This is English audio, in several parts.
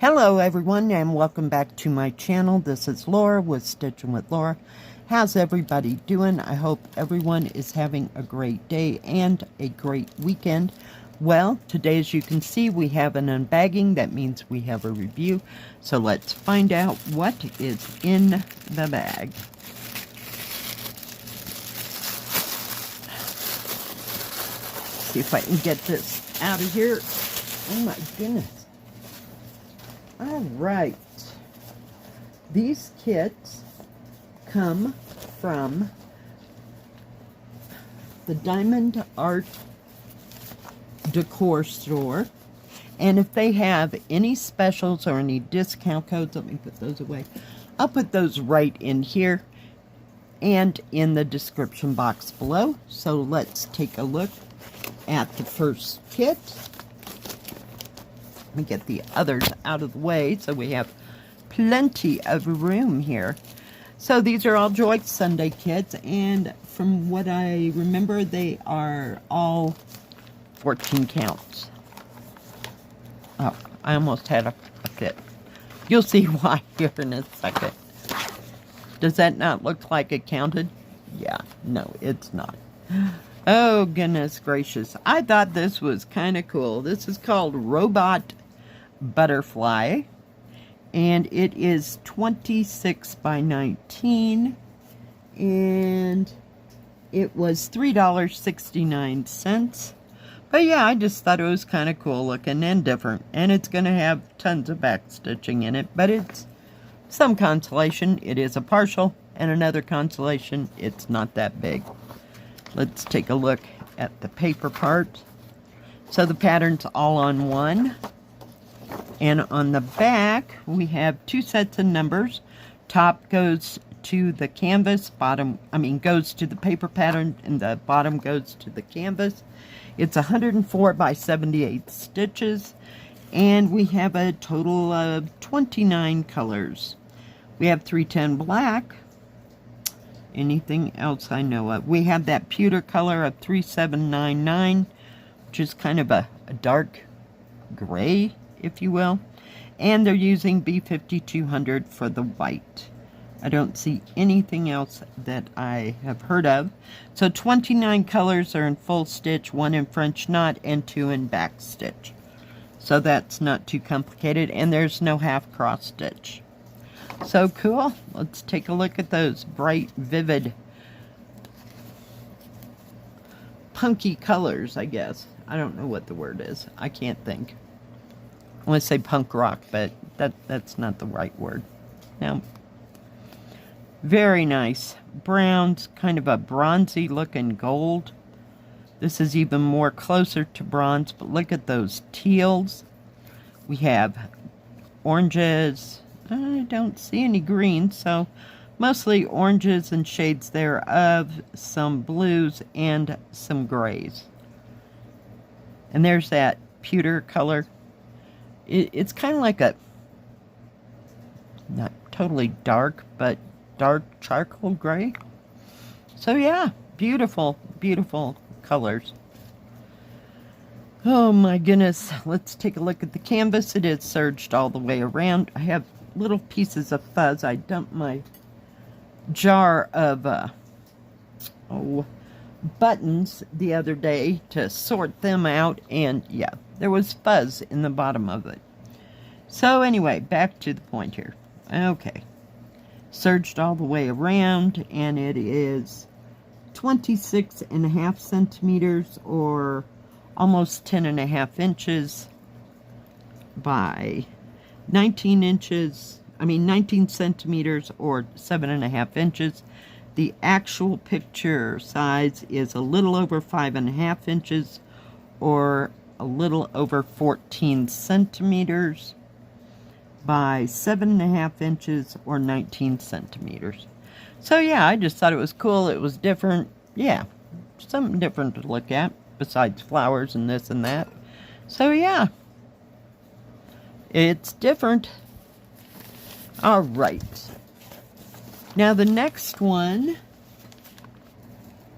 Hello everyone, and welcome back to my channel. This is Laura with Stitching with Laura. How's everybody doing? I hope everyone is having a great day and a great weekend. Well, today, as you can see, we have an unbagging. That means we have a review. So let's find out what is in the bag. See if I can get this out of here. Oh my goodness. All right, these kits come from the DiamondArtDecor store, and if they have any specials or any discount codes, let me put those away. I'll put those right in here and in the description box below. So let's take a look at the first kit. Let me get the others out of the way so we have plenty of room here. So these are all Joy Sunday kits, and from what I remember, they are all 14 counts. Oh, I almost had a fit. You'll see why here in a second. Does that not look like it counted? Yeah, no, it's not. Oh, goodness gracious. I thought this was kind of cool. This is called Robot Butterfly, and it is 26 by 19, and it was $3.69. But yeah, I just thought it was kind of cool looking and different, and it's going to have tons of back stitching in it, but it's some consolation. It is a partial, and another consolation, it's not that big. Let's take a look at the paper part. So the pattern's all on one. And on the back, we have two sets of numbers. Top goes to the canvas, goes to the paper pattern, and the bottom goes to the canvas. It's 104 by 78 stitches, and we have a total of 29 colors. We have 310 black. Anything else I know of? We have that pewter color of 3799, which is kind of a dark gray, if you will, and they're using B5200 for the white. I don't see anything else that I have heard of. So 29 colors are in full stitch, 1 in French knot, and 2 in back stitch. So that's not too complicated, and there's no half cross stitch. So cool. Let's take a look at those bright, vivid, punky colors, I guess. I don't know what the word is. I can't think. I want to say punk rock, but that's not the right word. Now, very nice. Brown's kind of a bronzy looking gold. This is even more closer to bronze, but look at those teals. We have oranges. I don't see any green, so mostly oranges and shades thereof, some blues and some grays. And there's that pewter color. It's kind of like a, not totally dark, but dark charcoal gray. So yeah, beautiful, beautiful colors. Oh my goodness, let's take a look at the canvas. It is serged all the way around. I have little pieces of fuzz. I dumped my jar of buttons the other day to sort them out, and yeah, there was fuzz in the bottom of it. So anyway, back to the point here. Okay, serged all the way around, and it is 26.5 centimeters, or almost 10.5 inches by 19 centimeters, or 7.5 inches. The actual picture size is a little over 5.5 inches, or a little over 14 centimeters by 7.5 inches, or 19 centimeters. So yeah, I just thought it was cool. It was different. Yeah, something different to look at besides flowers and this and that. So yeah, it's different. All right. Now the next one,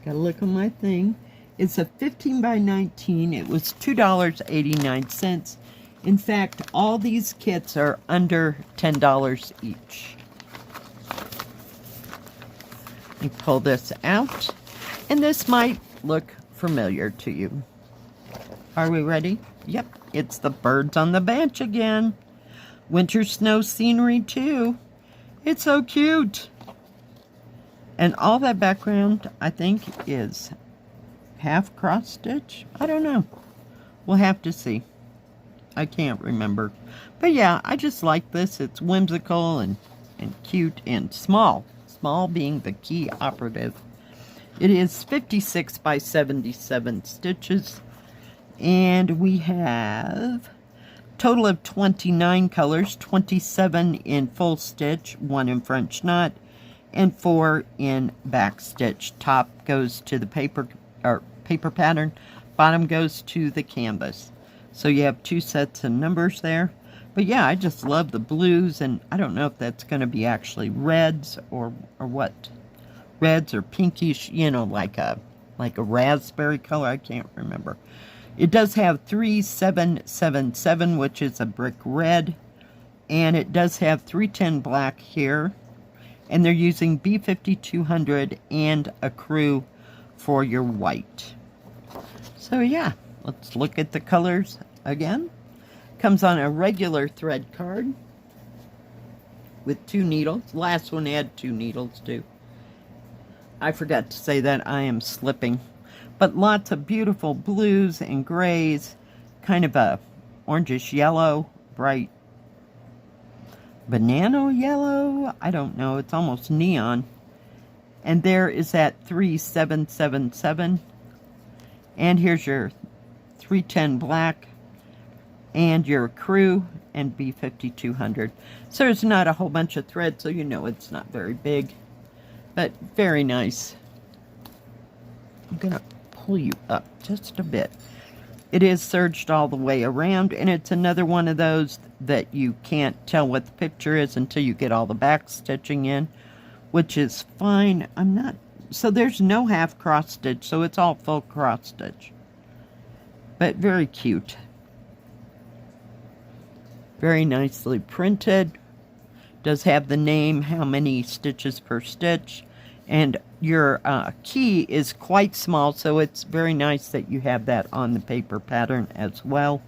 gotta look on my thing. It's a 15 by 19. It was $2.89. In fact, all these kits are under $10 each. You pull this out, and this might look familiar to you. Are we ready? Yep, it's the birds on the bench again. Winter snow scenery too. It's so cute. And all that background, I think, is half cross stitch. I don't know. We'll have to see. I can't remember. But yeah, I just like this. It's whimsical and cute and small. Small being the key operative. It is 56 by 77 stitches. And we have a total of 29 colors. 27 in full stitch, 1 in French knot, and 4 in back stitch. Top goes to the paper pattern. Bottom goes to the canvas. So you have 2 sets of numbers there. But yeah, I just love the blues, and I don't know if that's going to be actually reds or what. Reds or pinkish, you know, like a raspberry color. I can't remember. It does have 3777, which is a brick red, and it does have 310 black here. And they're using B5200 and a crew for your white. So yeah, let's look at the colors again. Comes on a regular thread card with 2 needles. Last one had 2 needles too. I forgot to say that. I am slipping. But lots of beautiful blues and grays. Kind of a orangish yellow, bright banana yellow. I don't know. It's almost neon. And there is that 3777. And here's your 310 black. And your crew and B5200. So there's not a whole bunch of thread, so you know it's not very big. But very nice. I'm going to pull you up just a bit. It is serged all the way around, and it's another one of those that you can't tell what the picture is until you get all the back stitching in, which is fine. So there's no half cross stitch, so it's all full cross stitch. But very cute. Very nicely printed. Does have the name, how many stitches per stitch. And your key is quite small, so it's very nice that you have that on the paper pattern as well.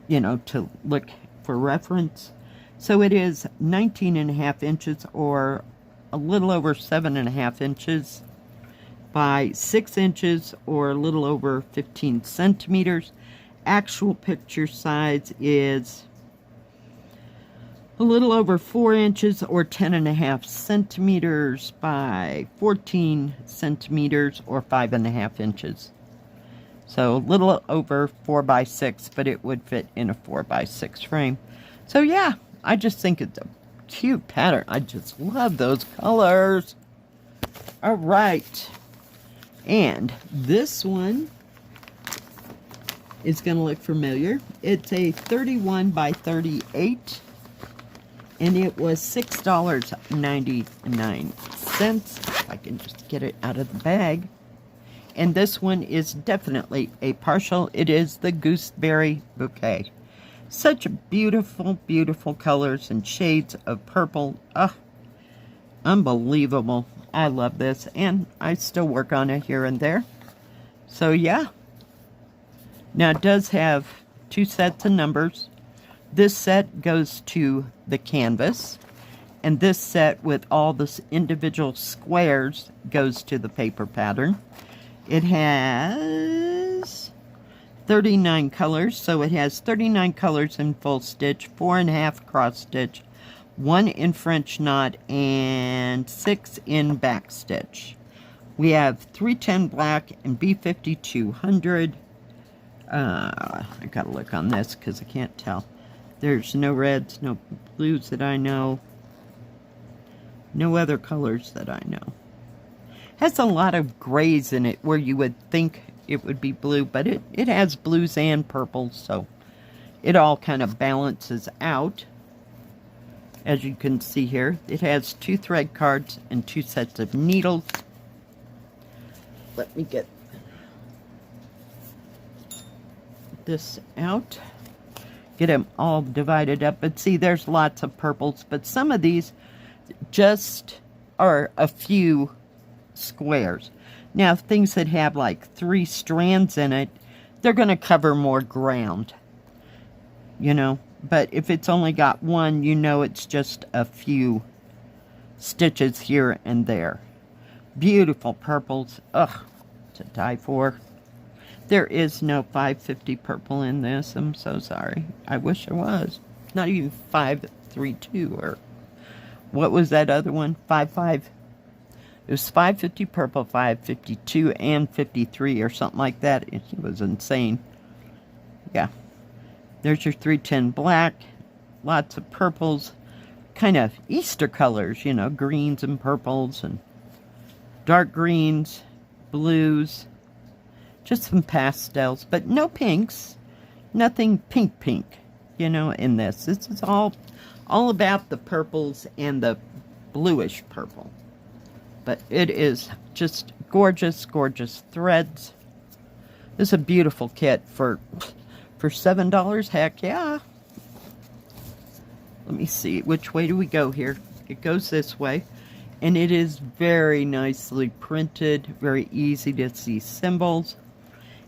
You know, to look for reference. So it is 19.5 inches, or a little over 7.5 inches, by 6 inches, or a little over 15 centimeters. Actual picture size is a little over 4 inches, or 10.5 centimeters by 14 centimeters, or 5.5 inches. So a little over 4 by 6, but it would fit in a 4 by 6 frame. So yeah, I just think it's a cute pattern. I just love those colors. All right. And this one is going to look familiar. It's a 31 by 38. And it was $6.99. If I can just get it out of the bag. And this one is definitely a partial. It is the Gooseberry Bouquet. Such beautiful, beautiful colors and shades of purple. Oh, unbelievable. I love this. And I still work on it here and there. So yeah. Now it does have 2 sets of numbers. This set goes to the canvas, and this set with all the individual squares goes to the paper pattern. It has 39 colors, so it has 39 colors in full stitch, 4.5 cross stitch, 1 in French knot, and 6 in back stitch. We have 310 black and B5200. I gotta look on this because I can't tell. There's no reds, no blues that I know. No other colors that I know. Has a lot of grays in it where you would think it would be blue, but it has blues and purples, so it all kind of balances out. As you can see here, it has 2 thread cards and 2 sets of needles. Let me get this out. get them all divided up. But see, there's lots of purples, but some of these just are a few squares. Now, things that have like 3 strands in it, they're going to cover more ground, you know. But if it's only got 1, you know it's just a few stitches here and there. Beautiful purples. Ugh, to die for. There is no 550 purple in this. I'm so sorry. I wish there was. Not even 532 or what was that other one? 55. It was 550 purple, 552, and 53 or something like that. It was insane. Yeah. There's your 310 black. Lots of purples. Kind of Easter colors, you know, greens and purples and dark greens, blues. Just some pastels, but no pinks. Nothing pink, you know, in this. This is all about the purples and the bluish purple. But it is just gorgeous, gorgeous threads. This is a beautiful kit for $7. Heck yeah. Let me see. Which way do we go here? It goes this way. And it is very nicely printed. Very easy to see symbols.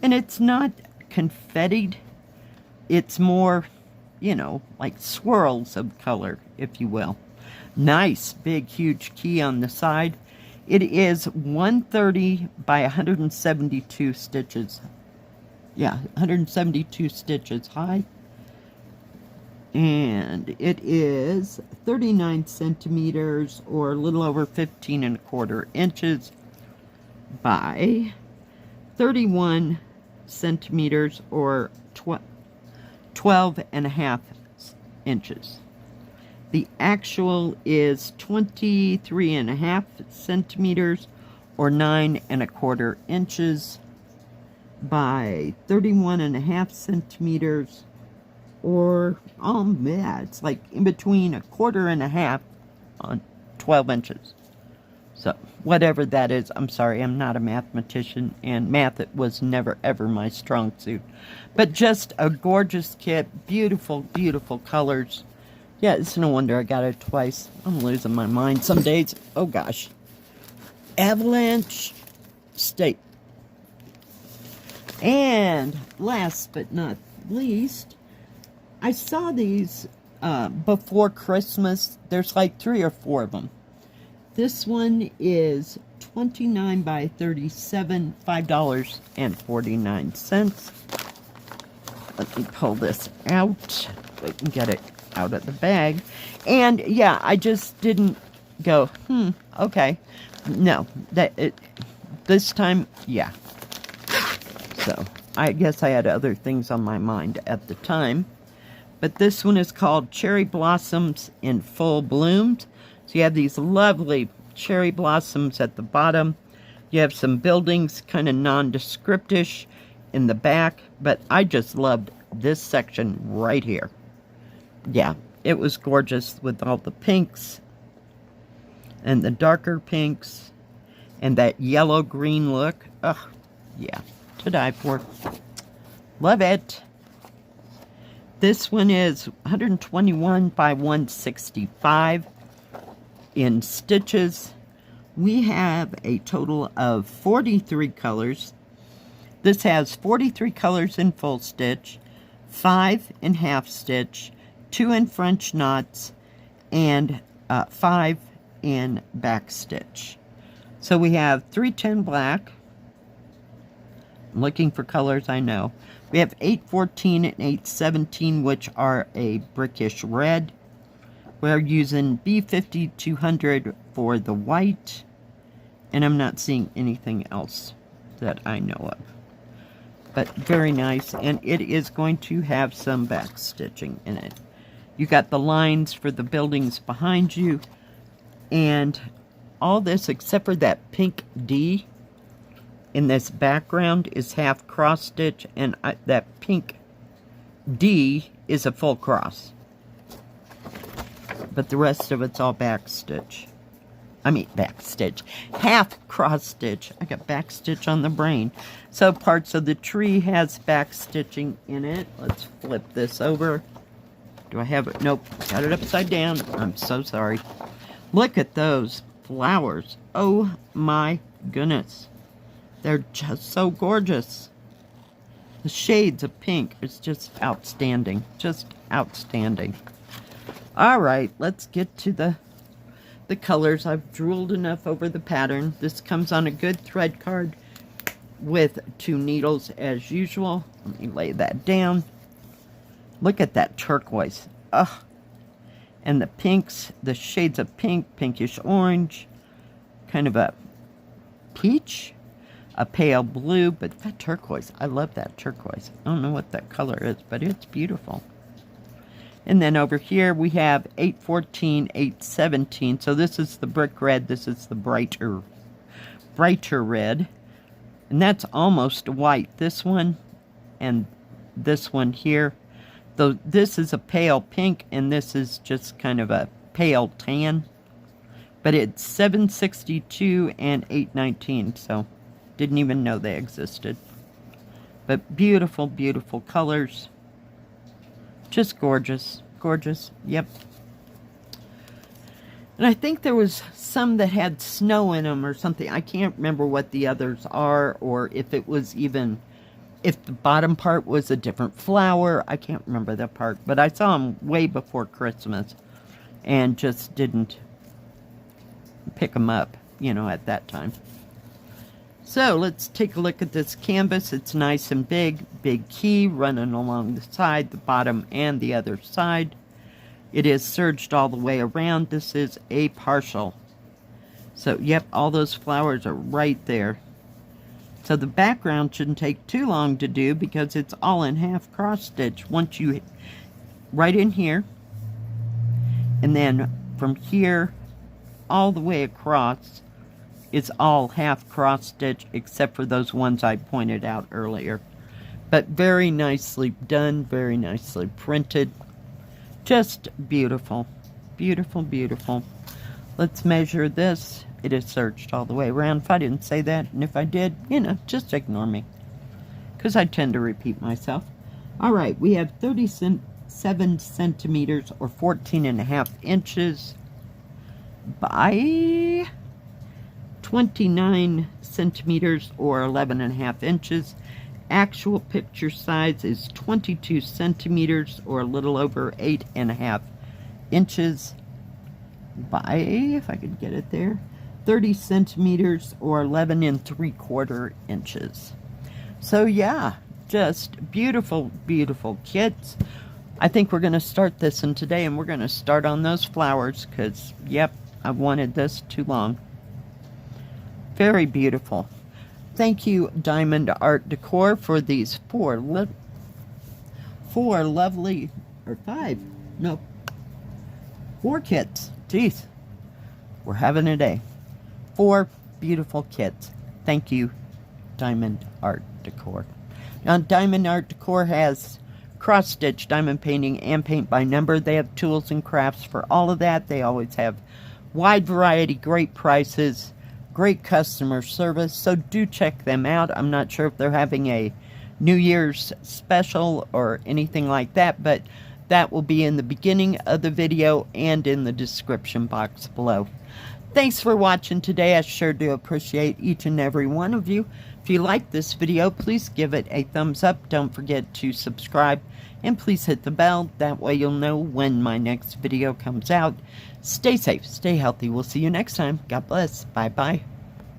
And it's not confettied. It's more, you know, like swirls of color, if you will. Nice, big, huge key on the side. It is 130 by 172 stitches. Yeah, 172 stitches high. And it is 39 centimeters or a little over 15¼ inches by 31 centimeters or 12½ inches. The actual is 23½ centimeters or 9¼ inches by 31½ centimeters or, oh yeah, it's like in between 1¼ on 12 inches. So, whatever that is, I'm sorry, I'm not a mathematician, and math was never ever my strong suit. But just a gorgeous kit, beautiful, beautiful colors. Yeah, it's no wonder I got it twice. I'm losing my mind some days. Oh gosh. Avalanche State. And last but not least, I saw these before Christmas. There's like 3 or 4 of them. This one is 29 by 37, $5.49. Let me pull this out so I can get it out of the bag. And yeah, I just didn't go, okay. No, this time, yeah. So, I guess I had other things on my mind at the time. But this one is called Cherry Blossoms in Full Blooms. So you have these lovely cherry blossoms at the bottom. You have some buildings, kind of nondescript-ish in the back. But I just loved this section right here. Yeah, it was gorgeous with all the pinks and the darker pinks and that yellow-green look. Ugh, yeah, to die for. Love it. This one is 121 by 165 in stitches. We have a total of 43 colors. This has 43 colors in full stitch, 5 in half stitch, 2 in French knots, and 5 in back stitch. So we have 310 black. I'm looking for colors, I know. We have 814 and 817, which are a brickish red. We're using B5200 for the white. And I'm not seeing anything else that I know of. But very nice. And it is going to have some back stitching in it. You got the lines for the buildings behind you. And all this, except for that pink D in this background, is half cross stitch, and that pink D is a full cross. But the rest of it's all back stitch. I mean back stitch. Half cross stitch. I got back stitch on the brain. So parts of the tree has back stitching in it. Let's flip this over. Do I have it? Nope. Got it upside down. I'm so sorry. Look at those flowers. Oh my goodness. They're just so gorgeous. The shades of pink is just outstanding. Just outstanding. All right, let's get to the colors. I've drooled enough over the pattern. This comes on a good thread card with 2 needles as usual. Let me lay that down. Look at that turquoise. Ugh. And the pinks, the shades of pink, pinkish orange, kind of a peach, a pale blue, but that turquoise, I love that turquoise. I don't know what that color is, but it's beautiful. And then over here we have 814, 817. So this is the brick red, this is the brighter red. And that's almost white. This one and this one here. Though this is a pale pink and this is just kind of a pale tan. But it's 762 and 819, so didn't even know they existed. But beautiful, beautiful colors. Just gorgeous. Gorgeous. Yep. And I think there was some that had snow in them or something. I can't remember what the others are, or if it was even, if the bottom part was a different flower. I can't remember that part. But I saw them way before Christmas and just didn't pick them up, you know, at that time. So let's take a look at this canvas. It's nice and big key running along the side, the bottom, and the other side. It is serged all the way around. This is a partial. So, yep, all those flowers are right there. So the background shouldn't take too long to do because it's all in half cross stitch. Once you, right in here, and then from here all the way across, it's all half cross stitch except for those ones I pointed out earlier. But very nicely done, very nicely printed. Just beautiful. Beautiful, beautiful. Let's measure this. It is serged all the way around. If I didn't say that, and if I did, you know, just ignore me, because I tend to repeat myself. All right, we have 37 centimeters or 14.5 inches by 29 centimeters or 11.5 inches. Actual picture size is 22 centimeters or a little over 8.5 inches by, if I could get it there, 30 centimeters or 11 3/4 inches. So yeah, just beautiful, beautiful kits. I think we're going to start this in today, and we're going to start on those flowers because, yep, I've wanted this too long. Very beautiful. Thank you, Diamond Art Decor, for these four kits. Jeez, we're having a day. 4 beautiful kits. Thank you, Diamond Art Decor. Now, Diamond Art Decor has cross-stitch, diamond painting, and paint by number. They have tools and crafts for all of that. They always have wide variety, great prices, great customer service, so do check them out. I'm not sure if they're having a New Year's special or anything like that, but that will be in the beginning of the video and in the description box below. Thanks for watching today. I sure do appreciate each and every one of you. If you like this video, please give it a thumbs up. Don't forget to subscribe, and please hit the bell. That way you'll know when my next video comes out. Stay safe, stay healthy. We'll see you next time. God bless. Bye-bye.